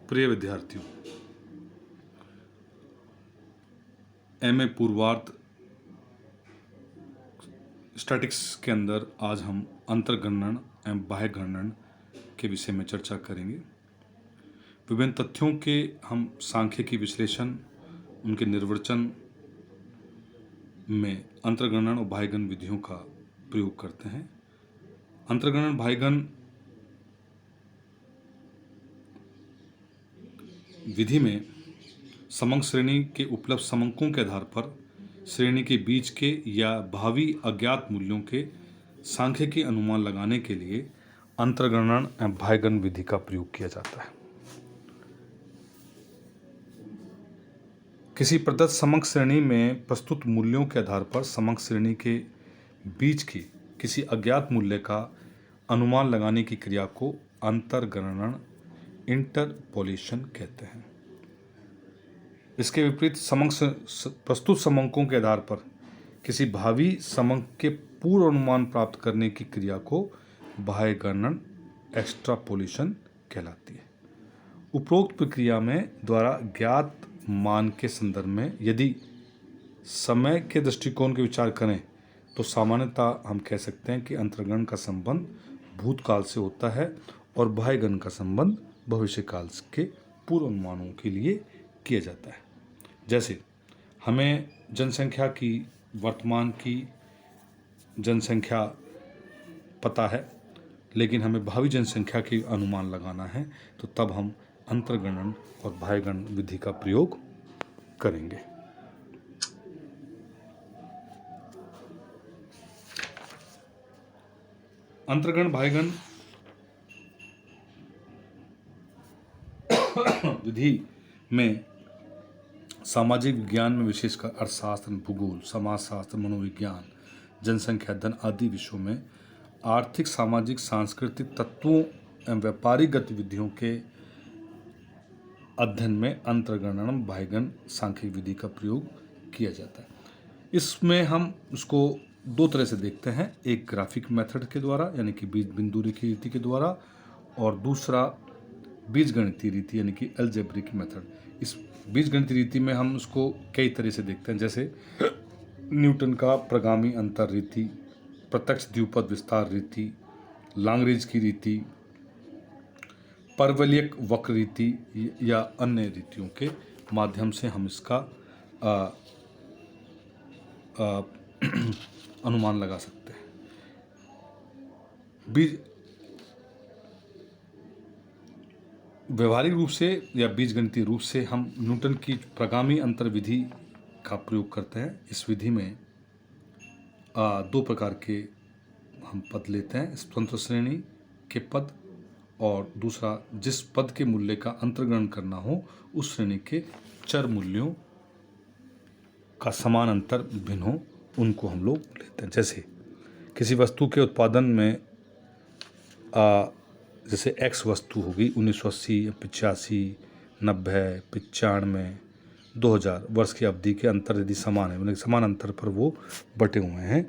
प्रिय विद्यार्थियों, एमए पूर्वार्ध स्टैटिक्स के अंदर आज हम अंतर्गणन एवं बाह्य गणन के विषय में चर्चा करेंगे। विभिन्न तथ्यों के हम सांख्यिकी विश्लेषण, उनके निर्वचन में अंतर्गणन और बाह्यगणन विधियों का प्रयोग करते हैं। अंतर्गणन बाह्यगणन विधि में समंक श्रेणी के उपलब्ध समंकों के आधार पर श्रेणी के बीच के या भावी अज्ञात मूल्यों के सांख्यिकी अनुमान लगाने के लिए अंतर्गणन एवं बाह्यगणन विधि का प्रयोग किया जाता है। किसी प्रदत्त समंक श्रेणी में प्रस्तुत मूल्यों के आधार पर समंक श्रेणी के बीच की किसी अज्ञात मूल्य का अनुमान लगाने की क्रिया को अंतर्गणन इंटरपोलेशन कहते हैं। इसके विपरीत प्रस्तुत समंकों के आधार पर किसी भावी समंक के पूर्व अनुमान प्राप्त करने की क्रिया को बाह्य गणन एक्सट्रापोलेशन कहलाती है। उपरोक्त प्रक्रिया में द्वारा ज्ञात मान के संदर्भ में यदि समय के दृष्टिकोण के विचार करें तो सामान्यतः हम कह सकते हैं कि अंतर्गणन का संबंध भूतकाल से होता है और बाह्यगणन का संबंध भविष्यकाल के पूर्व अनुमानों के लिए किया जाता है। जैसे हमें जनसंख्या की वर्तमान की जनसंख्या पता है, लेकिन हमें भावी जनसंख्या की अनुमान लगाना है, तो तब हम अंतर्गणन और बाह्यगणन विधि का प्रयोग करेंगे। अंतर्गणन बाह्यगणन विधि में सामाजिक विज्ञान में विशेषकर अर्थशास्त्र, भूगोल, समाजशास्त्र, मनोविज्ञान, जनसंख्या अध्ययन आदि विषयों में आर्थिक, सामाजिक, सांस्कृतिक तत्वों एवं व्यापारिक गतिविधियों के अध्ययन में अंतर्गणन बाह्यगणन सांख्यिक विधि का प्रयोग किया जाता है। इसमें हम उसको दो तरह से देखते हैं, एक ग्राफिक मेथड के द्वारा यानी कि बीज बिंदु रेखीय रीति के द्वारा, और दूसरा बीजगणितीय रीति यानी कि अलजेब्रिक मेथड। इस बीजगणितीय रीति में हम उसको कई तरह से देखते हैं, जैसे न्यूटन का प्रगामी अंतर रीति, प्रत्यक्ष द्विपद विस्तार रीति, लाग्रेंज की रीति, परवलयिक वक्र रीति या अन्य रीतियों के माध्यम से हम इसका अनुमान लगा सकते हैं। व्यवहारिक रूप से या बीजगणितीय रूप से हम न्यूटन की प्रगामी अंतर विधि का प्रयोग करते हैं। इस विधि में दो प्रकार के हम पद लेते हैं, स्वतंत्र श्रेणी के पद, और दूसरा जिस पद के मूल्य का अंतर्गणन करना हो उस श्रेणी के चर मूल्यों का समान अंतर भिन्न हो, उनको हम लोग लेते हैं। जैसे किसी वस्तु के उत्पादन में जैसे एक्स वस्तु होगी 1980, 85, 90, 95, 2000 वर्ष की अवधि के अंतर यदि समान है, मतलब समान अंतर पर वो बटे हुए हैं,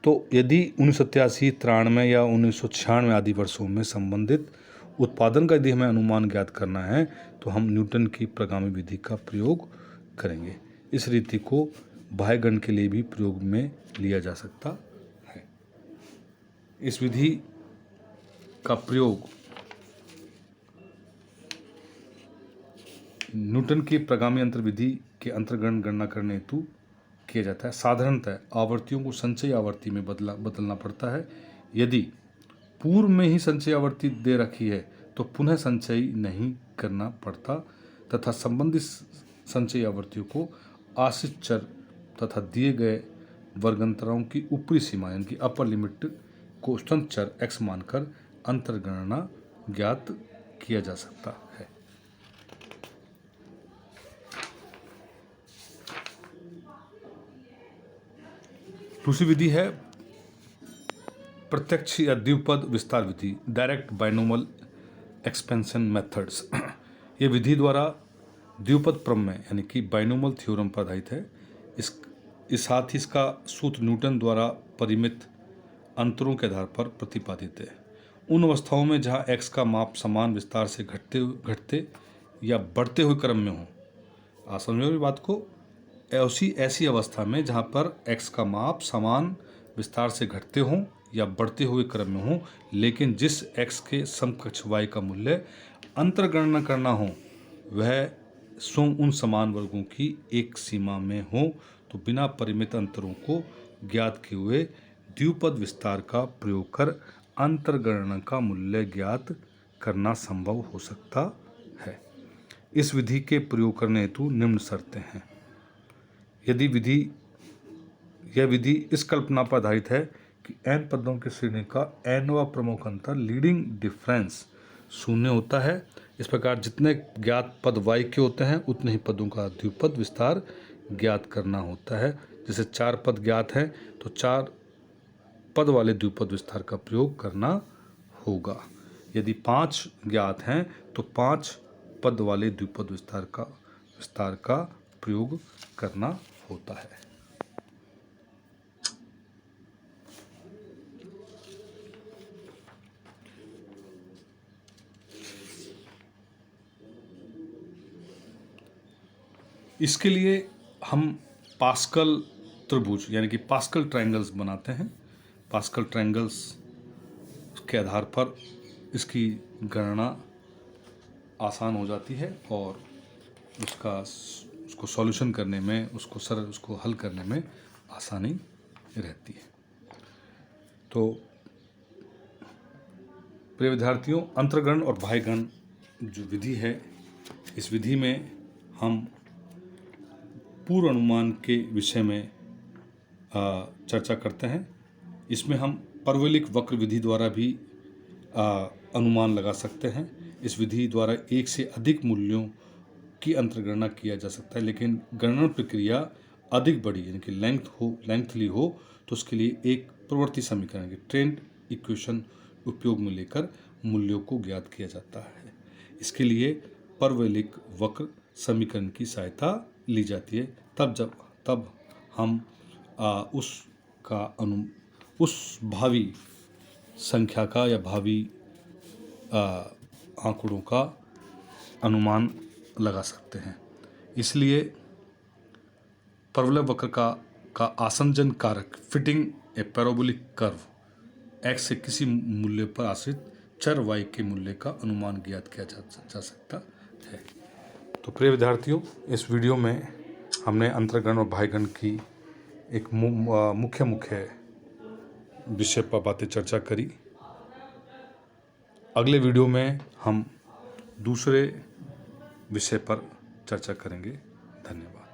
तो यदि 1987, 93 या 1996 आदि वर्षों में संबंधित उत्पादन का यदि हमें अनुमान ज्ञात करना है तो हम न्यूटन की प्रगामी विधि का प्रयोग करेंगे। इस रीति को बाह्यगणन के लिए भी प्रयोग में लिया जा सकता है। इस विधि का प्रयोग न्यूटन की प्रगामी अंतर विधि के अंतर्गणन गणना करने हेतु किया जाता है। साधारणतः आवर्तियों को संचयी आवर्ती में बदलना पड़ता है। यदि पूर्व में ही संचयी आवर्ती दे रखी है तो पुनः संचयी नहीं करना पड़ता तथा संबंधित संचयी आवर्तियों को आश्रित चर तथा दिए गए वर्गांतरों की ऊपरी सीमा यानी कि अपर लिमिट को स्वतंत्र चर x मानकर अंतर्गणना ज्ञात किया जा सकता है। दूसरी विधि है प्रत्यक्ष या द्विपद विस्तार विधि, डायरेक्ट बाइनोमियल एक्सपेंशन मेथड्स। ये विधि द्वारा द्विपद प्रमेय यानी कि बाइनोमियल थ्योरम पर आधारित है। इस साथ ही इसका सूत्र न्यूटन द्वारा परिमित अंतरों के आधार पर प्रतिपादित है। उन अवस्थाओं में जहां x का माप समान विस्तार से घटते या बढ़ते हुए क्रम में हो। आप समझो मेरी बात को। ऐसी अवस्था में जहाँ पर x का माप समान विस्तार से घटते हों या बढ़ते हुए क्रम में हो, लेकिन जिस x के समकक्ष y का मूल्य अंतर्गणना करना हो वह स्वयं उन समान वर्गों की एक सीमा में हो, तो बिना परिमित अंतरों को ज्ञात किए हुए द्विपद विस्तार का प्रयोग कर अंतर्गणना का मूल्य ज्ञात करना संभव हो सकता है। इस विधि के प्रयोग करने हेतु निम्न शर्तें हैं। यदि यह विधि इस कल्पना पर आधारित है कि n पदों की श्रेणी का nवां प्रमुख अंतर लीडिंग डिफरेंस शून्य होता है। इस प्रकार जितने ज्ञात पद y के होते हैं उतने ही पदों का द्विपद विस्तार ज्ञात करना होता है। जैसे 4 पद ज्ञात हैं तो 4 पद वाले द्विपद विस्तार का प्रयोग करना होगा। यदि 5 ज्ञात हैं तो 5 पद वाले द्विपद विस्तार का प्रयोग करना होता है। इसके लिए हम पास्कल त्रिभुज यानी कि पास्कल ट्रायंगल्स बनाते हैं। पास्कल ट्रायंगल्स के आधार पर इसकी गणना आसान हो जाती है और उसको सॉल्यूशन करने में, उसको हल करने में आसानी रहती है। तो प्रिय विद्यार्थियों, अंतर्गण और बाह्यगण जो विधि है, इस विधि में हम पूर्व अनुमान के विषय में चर्चा करते हैं। इसमें हम परवलयिक वक्र विधि द्वारा भी अनुमान लगा सकते हैं। इस विधि द्वारा एक से अधिक मूल्यों की अंतर्गणना किया जा सकता है, लेकिन गणना प्रक्रिया अधिक बड़ी यानी कि लेंथली हो तो उसके लिए एक प्रवृत्ति समीकरण की ट्रेंड इक्वेशन उपयोग में लेकर मूल्यों को ज्ञात किया जाता है। इसके लिए परवलयिक वक्र समीकरण की सहायता ली जाती है। तब हम उस भावी संख्या का या भावी आंकड़ों का अनुमान लगा सकते हैं। इसलिए परवलय वक्र का आसंजन कारक फिटिंग ए पैराबोलिक कर्व x से किसी मूल्य पर आश्रित चर y के मूल्य का अनुमान ज्ञात किया जा सकता है। तो प्रिय विद्यार्थियों, इस वीडियो में हमने अंतर्गण और बाह्यगण की एक मुख्य विषय पर बातें चर्चा करी। अगले वीडियो में हम दूसरे विषय पर चर्चा करेंगे। धन्यवाद।